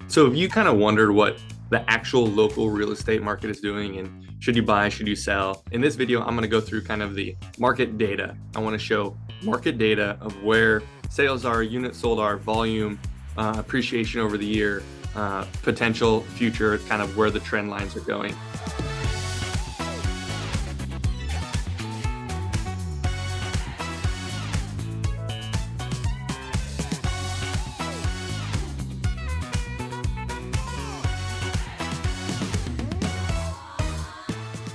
So if you kind of wondered what the actual local real estate market is doing and should you buy, should you sell, in this video, I'm going to go through kind of the market data. I want to show market data of where sales are, units sold are, volume, appreciation over the year, potential future, kind of where the trend lines are going.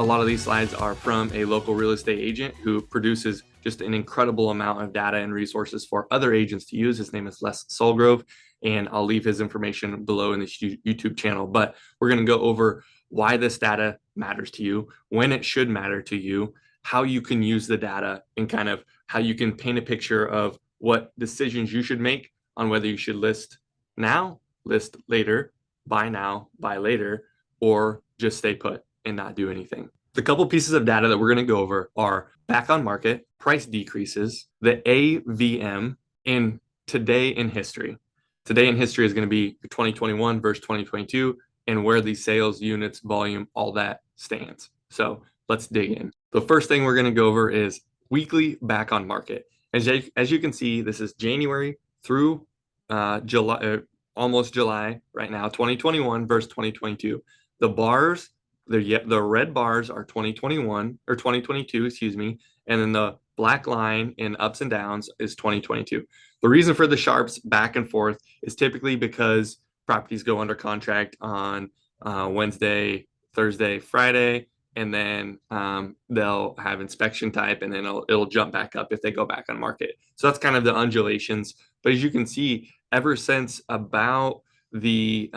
A lot of these slides are from a local real estate agent who produces just an incredible amount of data and resources for other agents to use. His name is Sulgrove, and I'll leave his information below in this YouTube channel. But we're going to go over why this data matters to you, when it should matter to you, how you can use the data, and kind of how you can paint a picture of what decisions you should make on whether you should list now, list later, buy now, buy later, or just stay put and not do anything. The couple pieces of data that we're going to go over are back on market, price decreases, the AVM, and today in history. Today in history is going to be 2021 versus 2022 and where the sales, units, volume, all that stands. So let's dig in. The first thing we're going to go over is weekly back on market. As you can see, this is January through July, almost July right now, 2021 versus 2022. The bars, the red bars are 2021 or 2022, excuse me, and then the black line in ups and downs is 2022. The reason for the sharps back and forth is typically because properties go under contract on Wednesday, Thursday, Friday, and then they'll have inspection type, and then it'll jump back up if they go back on market. So that's kind of the undulations. But as you can see, ever since about the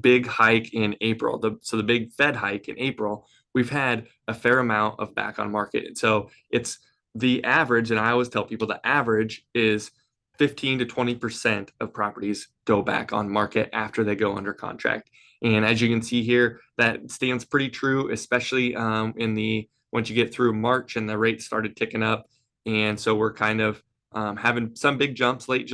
big hike in April, the big Fed hike in April, we've had a fair amount of back on market. And so it's the average, and I always tell people the average is 15 to 20% of properties go back on market after they go under contract. And as you can see here, that stands pretty true, especially once you get through March and the rates started ticking up. And so we're kind of having some big jumps late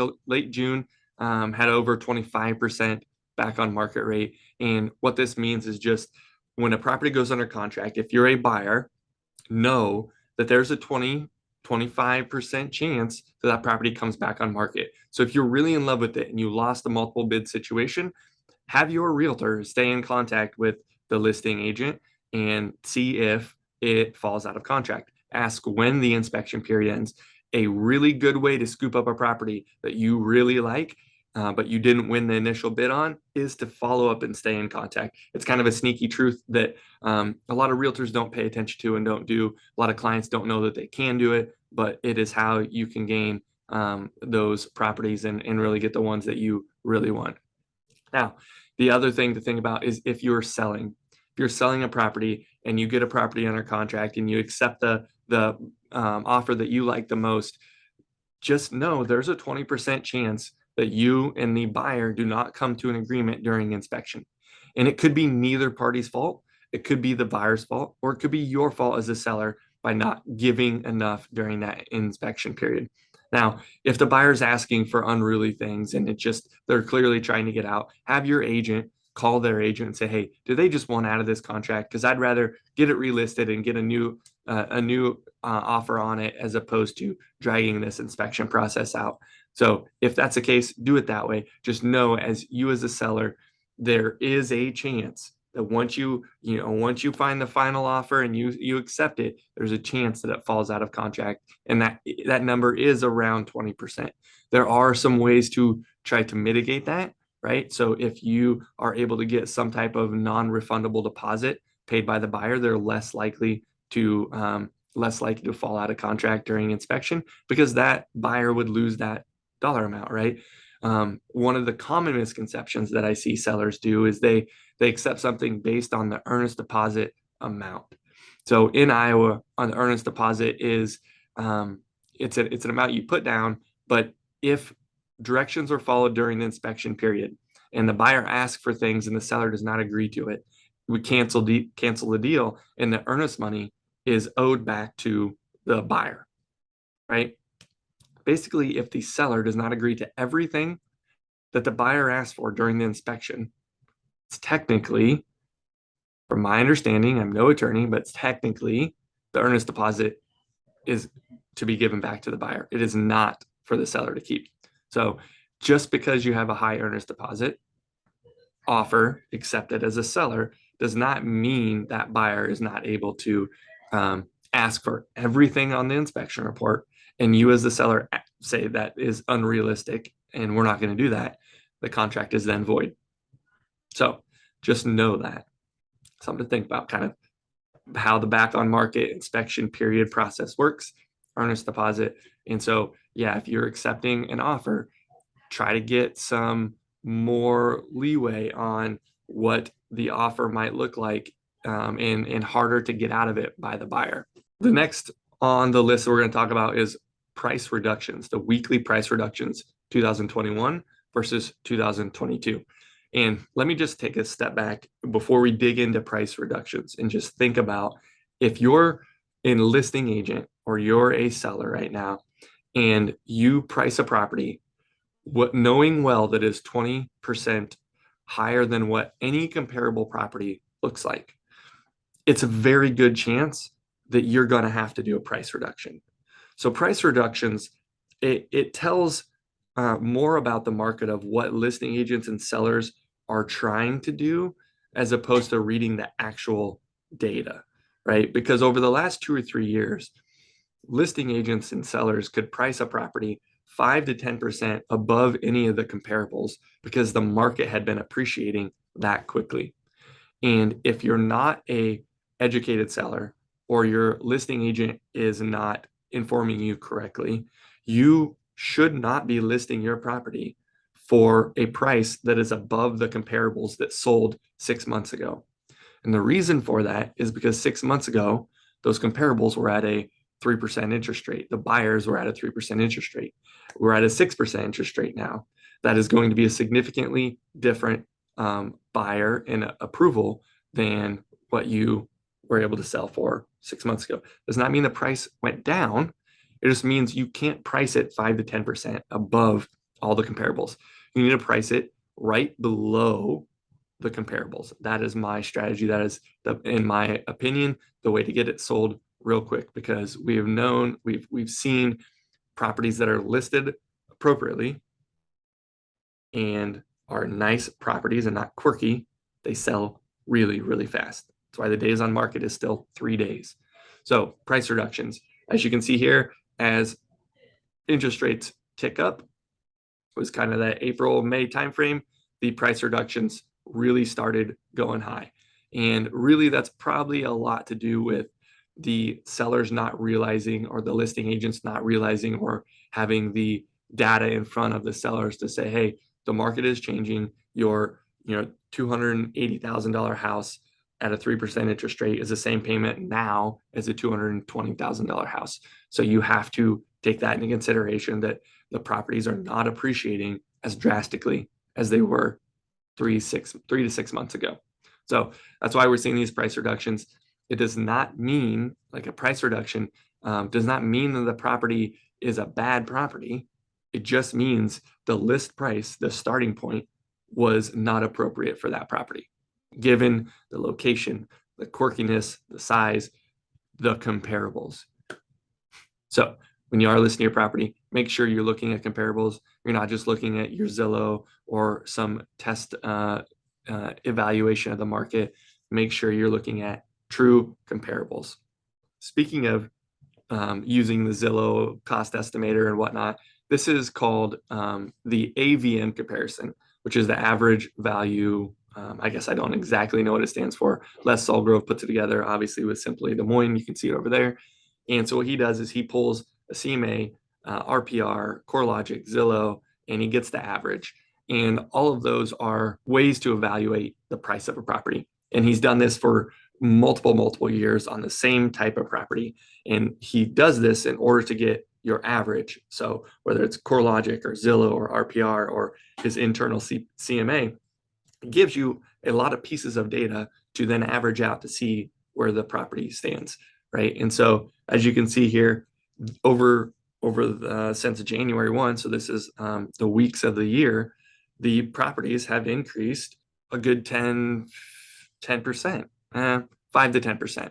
June. Had over 25% back on market rate. And what this means is just when a property goes under contract, if you're a buyer, know that there's a 25% chance that property comes back on market. So if you're really in love with it and you lost the multiple bid situation, have your realtor stay in contact with the listing agent and see if it falls out of contract. Ask when the inspection period ends. A really good way to scoop up a property that you really like but you didn't win the initial bid on is to follow up and stay in contact. It's kind of a sneaky truth that a lot of realtors don't pay attention to and don't do. A lot of clients don't know that they can do it, but it is how you can gain those properties and really get the ones that you really want. Now, the other thing to think about is if you're selling a property and you get a property under contract and you accept the offer that you like the most, just know there's a 20% chance that you and the buyer do not come to an agreement during inspection. And it could be neither party's fault. It could be the buyer's fault, or it could be your fault as a seller by not giving enough during that inspection period. Now, if the buyer's asking for unruly things and they're clearly trying to get out, have your agent call their agent and say, hey, do they just want out of this contract? Because I'd rather get it relisted and get a new offer on it as opposed to dragging this inspection process out. So if that's the case, do it that way. Just know as a seller, there is a chance that once you find the final offer and you accept it, there's a chance that it falls out of contract. And that number is around 20%. There are some ways to try to mitigate that, right? So if you are able to get some type of non-refundable deposit paid by the buyer, they're less likely to fall out of contract during inspection because that buyer would lose that dollar amount, right? One of the common misconceptions that I see sellers do is they accept something based on the earnest deposit amount. So in Iowa, on the earnest deposit is it's an amount you put down, but if directions are followed during the inspection period and the buyer asks for things and the seller does not agree to it, we cancel the deal, and the earnest money is owed back to the buyer, right? Basically, if the seller does not agree to everything that the buyer asked for during the inspection, it's technically, from my understanding, I'm no attorney, but technically the earnest deposit is to be given back to the buyer. It is not for the seller to keep. So just because you have a high earnest deposit offer accepted as a seller does not mean that buyer is not able to ask for everything on the inspection report, and you as the seller say that is unrealistic and we're not going to do that. The contract is then void. So just know that. Something to think about, kind of how the back on market inspection period process works, earnest deposit. And so, yeah, if you're accepting an offer, try to get some more leeway on what the offer might look like, and harder to get out of it by the buyer. The next on the list that we're going to talk about is price reductions, the weekly price reductions, 2021 versus 2022. And let me just take a step back before we dig into price reductions and just think about, if you're a listing agent or you're a seller right now and you price a property, knowing well that is 20% higher than what any comparable property looks like, it's a very good chance that you're going to have to do a price reduction. So price reductions, it tells more about the market of what listing agents and sellers are trying to do, as opposed to reading the actual data, right? Because over the last 2 or 3 years, listing agents and sellers could price a property 5 to 10% above any of the comparables because the market had been appreciating that quickly. And if you're not a educated seller, or your listing agent is not informing you correctly, you should not be listing your property for a price that is above the comparables that sold 6 months ago. And the reason for that is because 6 months ago, those comparables were at a 3% interest rate. The buyers were at a 3% interest rate. We're at a 6% interest rate now. That is going to be a significantly different buyer and approval than what you were able to sell for 6 months ago. Does not mean the price went down. It just means you can't price it 5 to 10% above all the comparables. You need to price it right below the comparables. That is my strategy. That is, in my opinion, the way to get it sold real quick, because we've seen properties that are listed appropriately and are nice properties and not quirky. They sell really, really fast. That's why the days on market is still 3 days. So price reductions, as you can see here, as interest rates tick up, was kind of that April, May timeframe, the price reductions really started going high. And really, that's probably a lot to do with the sellers not realizing, or the listing agents not realizing, or having the data in front of the sellers to say, hey, the market is changing. Your $280,000 house at a 3% interest rate is the same payment now as a $220,000 house. So you have to take that into consideration, that the properties are not appreciating as drastically as they were 3 to 6 months ago. So that's why we're seeing these price reductions. It does not mean, like, a price reduction does not mean that the property is a bad property. It just means the list price, the starting point, was not appropriate for that property, given the location, the quirkiness, the size, the comparables. So when you are listing your property, make sure you're looking at comparables. You're not just looking at your Zillow or some test evaluation of the market. Make sure you're looking at true comparables. Speaking of using the Zillow cost estimator and whatnot, this is called the AVM comparison, which is the average value. I guess I don't exactly know what it stands for. Les Sulgrove puts it together, obviously, with SimplyDesMoines. You can see it over there. And so what he does is he pulls a CMA, RPR, CoreLogic, Zillow, and he gets the average. And all of those are ways to evaluate the price of a property. And he's done this for multiple years on the same type of property. And he does this in order to get your average. So whether it's CoreLogic or Zillow or RPR or his internal CMA, it gives you a lot of pieces of data to then average out to see where the property stands, right? And so as you can see here, over since January 1, so this is the weeks of the year, the properties have increased a good 10%, 5 to 10%.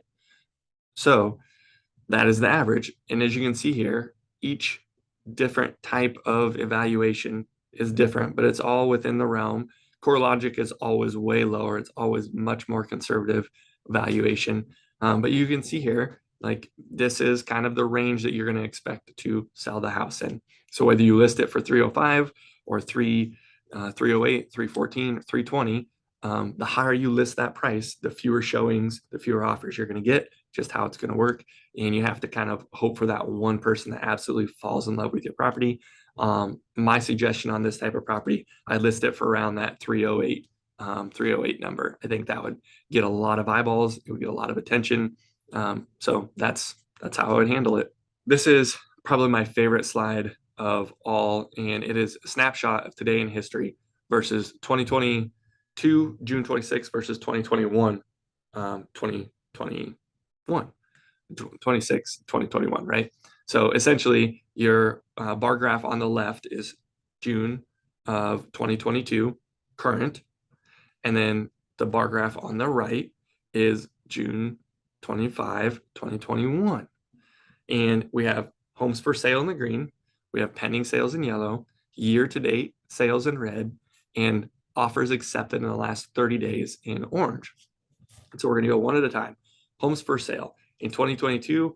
So that is the average. And as you can see here, each different type of evaluation is different, but it's all within the realm. CoreLogic is always way lower. It's always much more conservative valuation. But you can see here, like this is kind of the range that you're going to expect to sell the house in. So whether you list it for 305 or 308, 314, 320, the higher you list that price, the fewer showings, the fewer offers you're going to get, just how it's going to work. And you have to kind of hope for that one person that absolutely falls in love with your property. My suggestion on this type of property, I list it for around that 308 number. I think that would get a lot of eyeballs. It would get a lot of attention. So that's how I would handle it. This is probably my favorite slide of all, and it is a snapshot of today in history versus 2022, June 26th versus 2021, 2021. 26, 2021, right? So essentially your bar graph on the left is June of 2022 current, and then the bar graph on the right is June 25, 2021. And we have homes for sale in the green, we have pending sales in yellow, year to date sales in red, and offers accepted in the last 30 days in orange. So we're going to go one at a time. Homes for sale. In 2022,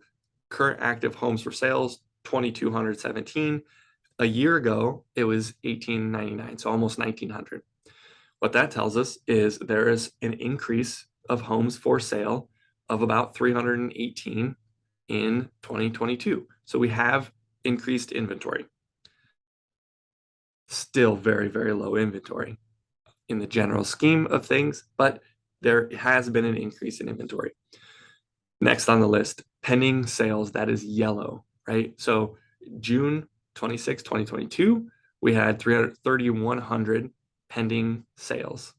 current active homes for sales, 2,217. A year ago, it was 1,899, so almost 1,900. What that tells us is there is an increase of homes for sale of about 318 in 2022. So we have increased inventory. Still very, very low inventory in the general scheme of things, but there has been an increase in inventory. Next on the list, pending sales, that is yellow, right? So June 26, 2022, we had 3,100 pending sales.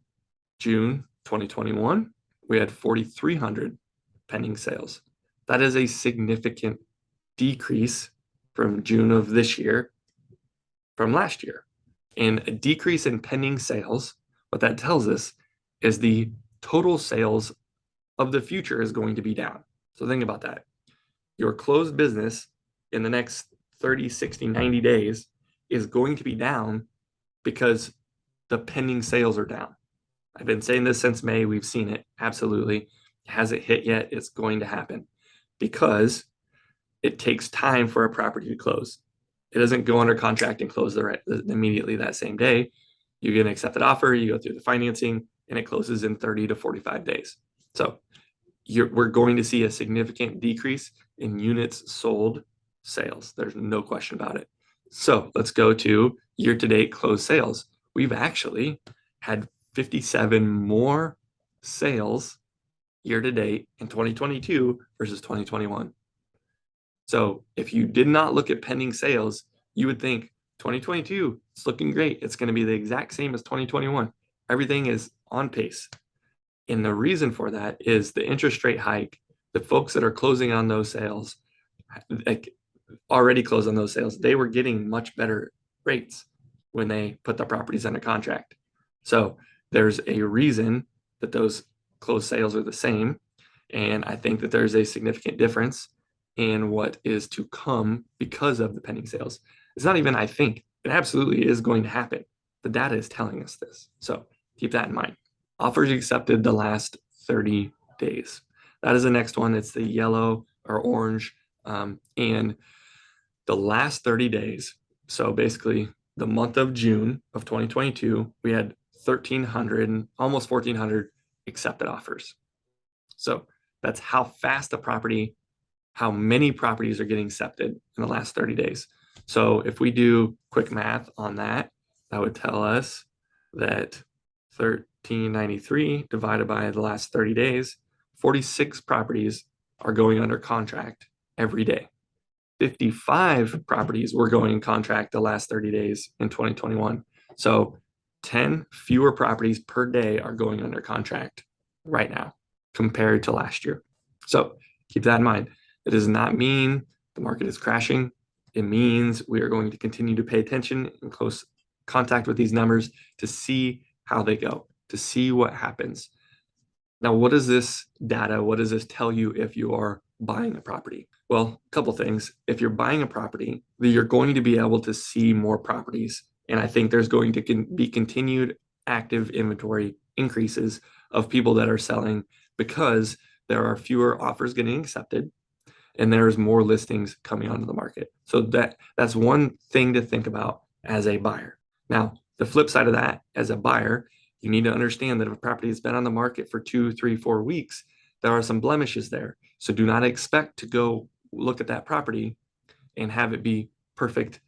June 2021, we had 4,300 pending sales. That is a significant decrease from June of this year from last year. And a decrease in pending sales, what that tells us is the total sales of the future is going to be down. So think about that. Your closed business in the next 30, 60, 90 days is going to be down because the pending sales are down. I've been saying this since May. We've seen it. Absolutely. Hasn't hit yet. It's going to happen because it takes time for a property to close. It doesn't go under contract and close immediately that same day. You get an accepted offer, you go through the financing, and it closes in 30 to 45 days. So we're going to see a significant decrease in units sold sales. There's no question about it. So let's go to year-to-date closed sales. We've actually had 57 more sales year-to-date in 2022 versus 2021. So if you did not look at pending sales, you would think 2022, it's looking great. It's going to be the exact same as 2021. Everything is on pace. And the reason for that is the interest rate hike. The folks that are closing on those sales, like already closed on those sales, they were getting much better rates when they put the properties under contract. So there's a reason that those closed sales are the same. And I think that there's a significant difference in what is to come because of the pending sales. It's not even I think, it absolutely is going to happen. The data is telling us this. So keep that in mind. Offers accepted the last 30 days. That is the next one. It's the yellow or orange. And the last 30 days, so basically the month of June of 2022, we had 1,300, almost 1,400 accepted offers. So that's how fast a property, how many properties are getting accepted in the last 30 days. So if we do quick math on that, that would tell us that 1,393 divided by the last 30 days, 46 properties are going under contract every day. 55 properties were going in contract the last 30 days in 2021. So 10 fewer properties per day are going under contract right now compared to last year. So keep that in mind. It does not mean the market is crashing. It means we are going to continue to pay attention and contact with these numbers to see how they go, to see what happens. Now, what does this data, what does this tell you if you are buying a property? Well, a couple things. If you're buying a property, you're going to be able to see more properties. And I think there's going to be continued active inventory increases of people that are selling because there are fewer offers getting accepted and there's more listings coming onto the market. So that's one thing to think about as a buyer. Now, the flip side of that, as a buyer, you need to understand that if a property has been on the market for 2, 3, 4 weeks, there are some blemishes there. So do not expect to go look at that property and have it be perfect,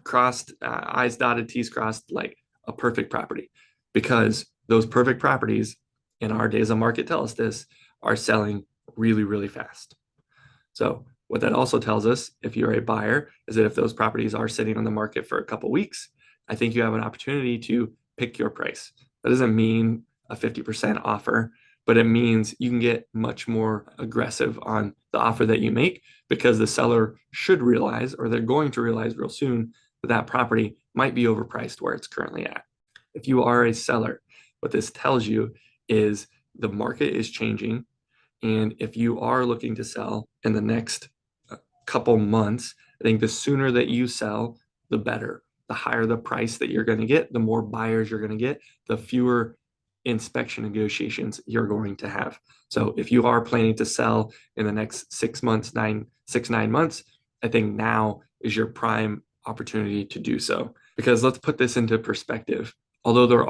crossed, I's dotted, T's crossed, like a perfect property, because those perfect properties in our days on market tell us this are selling really, really fast. So what that also tells us, if you're a buyer, is that if those properties are sitting on the market for a couple weeks, I think you have an opportunity to pick your price. That doesn't mean a 50% offer, but it means you can get much more aggressive on the offer that you make, because the seller should realize, or they're going to realize real soon, that that property might be overpriced where it's currently at. If you are a seller, what this tells you is the market is changing. And if you are looking to sell in the next couple months, I think the sooner that you sell, the better. The higher the price that you're going to get, the more buyers you're going to get, the fewer inspection negotiations you're going to have. So if you are planning to sell in the next 6 months, 9 months, I think now is your prime opportunity to do so. Because let's put this into perspective. Although there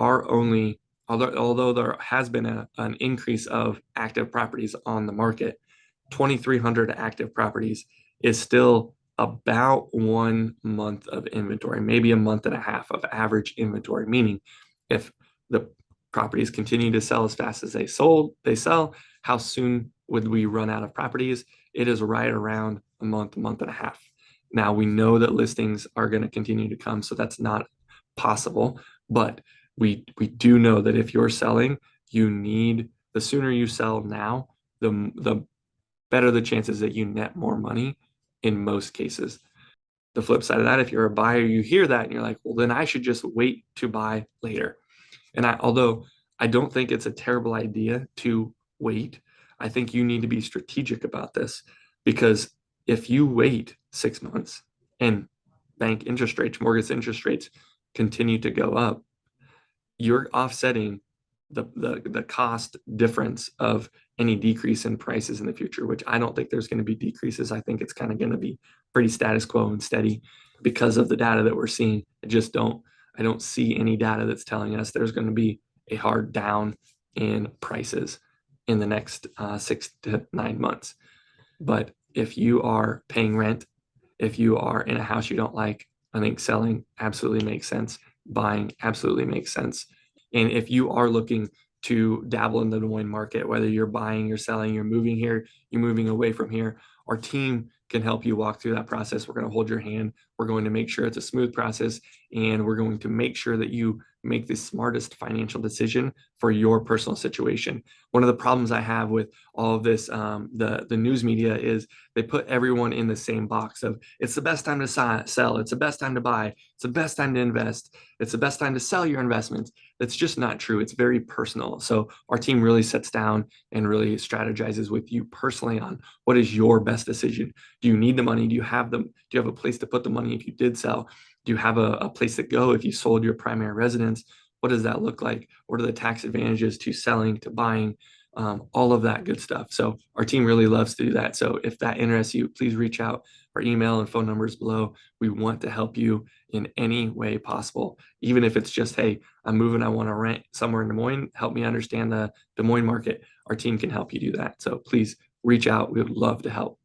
has been an increase of active properties on the market, 2,300 active properties is still about 1 month of inventory, maybe a month and a half of average inventory. Meaning, if the properties continue to sell as fast as they sell, how soon would we run out of properties? It is right around a month and a half. Now, we know that listings are going to continue to come, so that's not possible, but we do know that if you're selling, the sooner you sell now, the better the chances that you net more money in most cases. The flip side of that, if you're a buyer, you hear that and you're like, well, then I should just wait to buy later. And although I don't think it's a terrible idea to wait, I think you need to be strategic about this, because if you wait 6 months and bank interest rates, mortgage interest rates continue to go up, you're offsetting the cost difference of any decrease in prices in the future, which I don't think there's going to be decreases. I think it's kind of going to be pretty status quo and steady because of the data that we're seeing. I don't see any data that's telling us there's going to be a hard down in prices in the next 6 to 9 months. But if you are paying rent, if you are in a house you don't like, I think selling absolutely makes sense. Buying absolutely makes sense. And if you are looking to dabble in the Des Moines market, whether you're buying, you're selling, you're moving here, you're moving away from here, our team can help you walk through that process. We're going to hold your hand. We're going to make sure it's a smooth process, and we're going to make sure that you make the smartest financial decision for your personal situation. One of the problems I have with all of this, the news media, is they put everyone in the same box of it's the best time to sell, it's the best time to buy, it's the best time to invest, it's the best time to sell your investments. That's just not true. It's very personal. So our team really sits down and really strategizes with you personally on what is your best decision. Do you need the money? Do you have a place to put the money if you did sell? Do you have a place to go if you sold your primary residence? What does that look like? What are the tax advantages to selling, to buying? All of that good stuff. So our team really loves to do that. So if that interests you, please reach out. Our email and phone numbers below. We want to help you in any way possible. Even if it's just, hey, I'm moving, I want to rent somewhere in Des Moines, help me understand the Des Moines market. Our team can help you do that. So please reach out. We would love to help.